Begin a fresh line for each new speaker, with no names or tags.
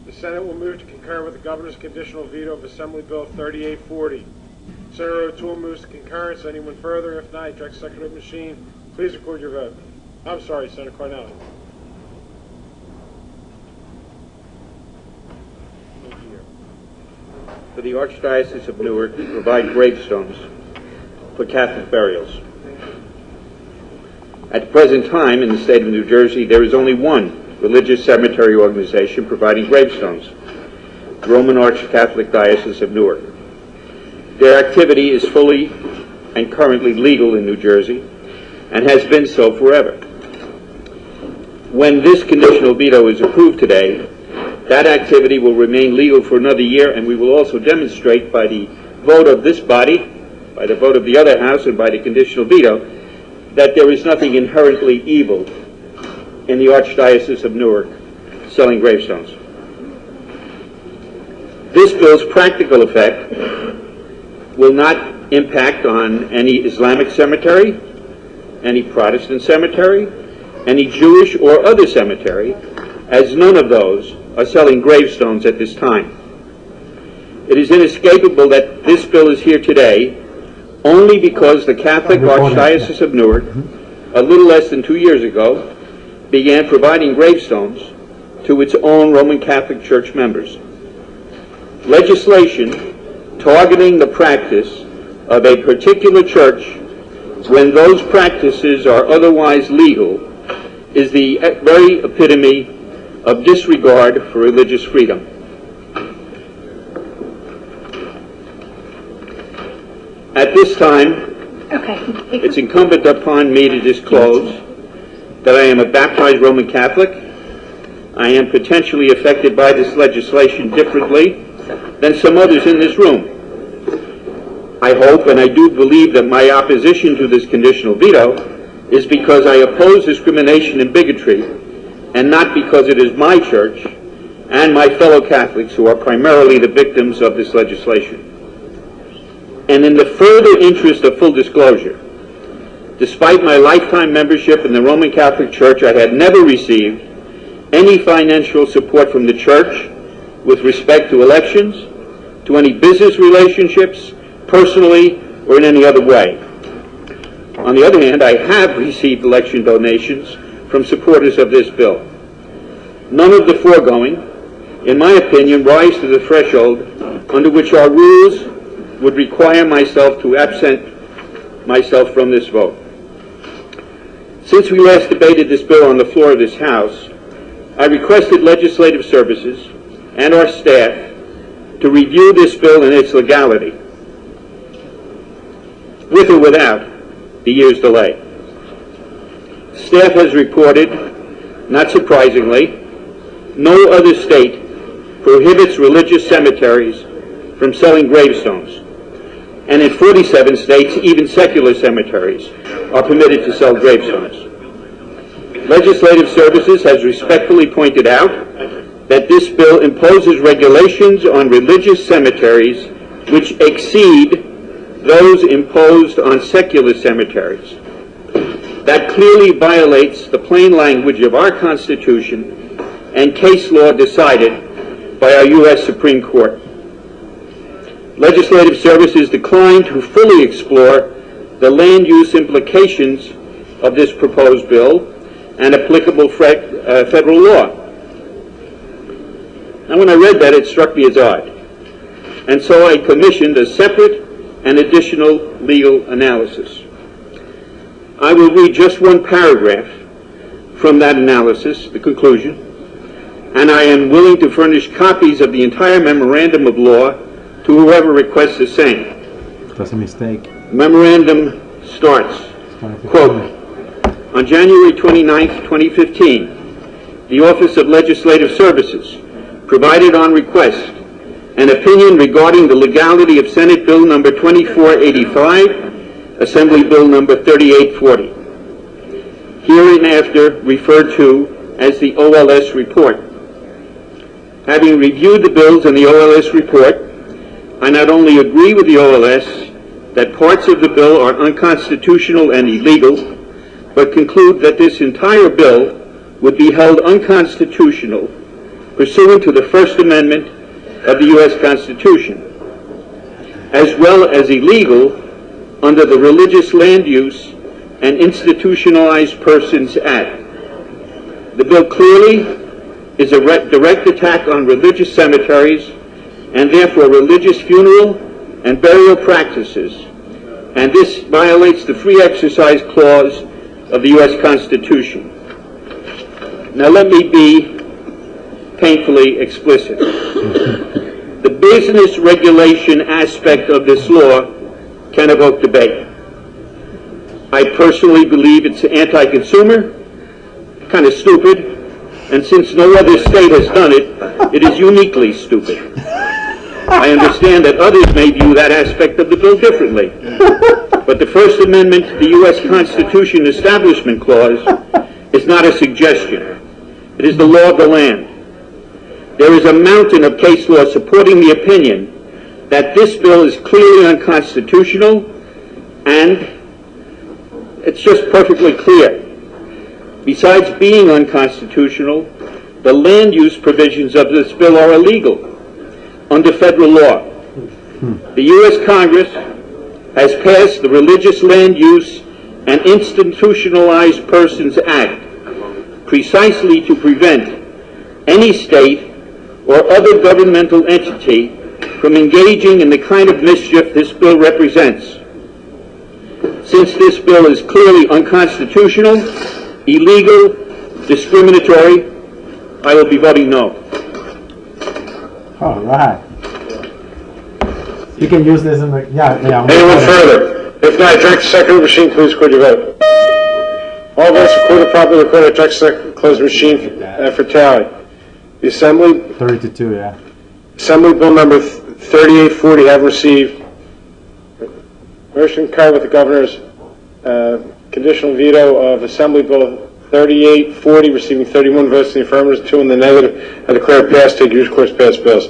The Senate will move to concur with the Governor's conditional veto of Assembly Bill 3840. Senator O'Toole moves to concurrence. Anyone further? If not, direct secretary machine. Please record your vote. I'm sorry, Senator Cornell.
For the Archdiocese of Newark to provide gravestones for Catholic burials. At the present time in the state of New Jersey, there is only one religious cemetery organization providing gravestones, the Roman Arch-Catholic Diocese of Newark. Their activity is fully and currently legal in New Jersey and has been so forever. When this conditional veto is approved today, that activity will remain legal for another year, and we will also demonstrate by the vote of this body, by the vote of the other house, and by the conditional veto, that there is nothing inherently evil in the Archdiocese of Newark selling gravestones. This bill's practical effect will not impact on any Islamic cemetery, any Protestant cemetery, any Jewish or other cemetery, as none of those are selling gravestones at this time. It is inescapable that this bill is here today only because the Catholic Archdiocese of Newark, a little less than 2 years ago, began providing gravestones to its own Roman Catholic Church members. Legislation targeting the practice of a particular church when those practices are otherwise legal is the very epitome of disregard for religious freedom. At this time, it's incumbent upon me to disclose that I am a baptized Roman Catholic. I am potentially affected by this legislation differently than some others in this room. I hope and I do believe that my opposition to this conditional veto is because I oppose discrimination and bigotry, and not because it is my church and my fellow Catholics who are primarily the victims of this legislation. And in the further interest of full disclosure, despite my lifetime membership in the Roman Catholic Church, I had never received any financial support from the Church with respect to elections, to any business relationships, personally, or in any other way. On the other hand, I have received election donations from supporters of this bill. None of the foregoing, in my opinion, rise to the threshold under which our rules would require myself to absent myself from this vote. Since we last debated this bill on the floor of this House, I requested Legislative Services and our staff to review this bill and its legality, with or without the year's delay. Staff has reported, not surprisingly, no other state prohibits religious cemeteries from selling gravestones. And in 47 states, even secular cemeteries are permitted to sell gravestones. Legislative Services has respectfully pointed out that this bill imposes regulations on religious cemeteries which exceed those imposed on secular cemeteries. That clearly violates the plain language of our Constitution and case law decided by our U.S. Supreme Court. Legislative Services declined to fully explore the land use implications of this proposed bill and applicable federal law. Now, when I read that, it struck me as odd. And so I commissioned a separate and additional legal analysis. I will read just one paragraph from that analysis, the conclusion, and I am willing to furnish copies of the entire memorandum of law to whoever requests the same.
That's a mistake.
The memorandum starts, quote, on January 29, 2015, the Office of Legislative Services provided on request an opinion regarding the legality of Senate Bill number 2485, Assembly Bill number 3840, hereinafter referred to as the OLS report. Having reviewed the bills in the OLS report, I not only agree with the OLS that parts of the bill are unconstitutional and illegal, but conclude that this entire bill would be held unconstitutional pursuant to the First Amendment of the U.S. Constitution, as well as illegal under the Religious Land Use and Institutionalized Persons Act. The bill clearly is a direct attack on religious cemeteries and therefore religious funeral and burial practices, and this violates the Free Exercise Clause of the U.S. Constitution. Now let me be painfully explicit. The business regulation aspect of this law can evoke debate. I personally believe it's anti-consumer, kind of stupid, and since no other state has done it, it is uniquely stupid. I understand that others may view that aspect of the bill differently, but the First Amendment to the U.S. Constitution Establishment Clause is not a suggestion. It is the law of the land. There is a mountain of case law supporting the opinion that this bill is clearly unconstitutional, and it's just perfectly clear. Besides being unconstitutional, the land use provisions of this bill are illegal under federal law. The U.S. Congress has passed the Religious Land Use and Institutionalized Persons Act precisely to prevent any state or other governmental entity from engaging in the kind of mischief this bill represents. Since this bill is clearly unconstitutional, illegal, discriminatory, I will be voting no.
All right. You can use this in the, yeah.
Anyone further? If not, direct the second machine, please record your vote. All votes recorded properly recorded. Direct second closed machine for tally. The Assembly.
32, yeah.
Assembly Bill number 3840 have received. Motion concur with the Governor's conditional veto of Assembly Bill 3840, receiving 31 votes in the affirmative, 2 in the negative. I declare passed. Take use course pass bills.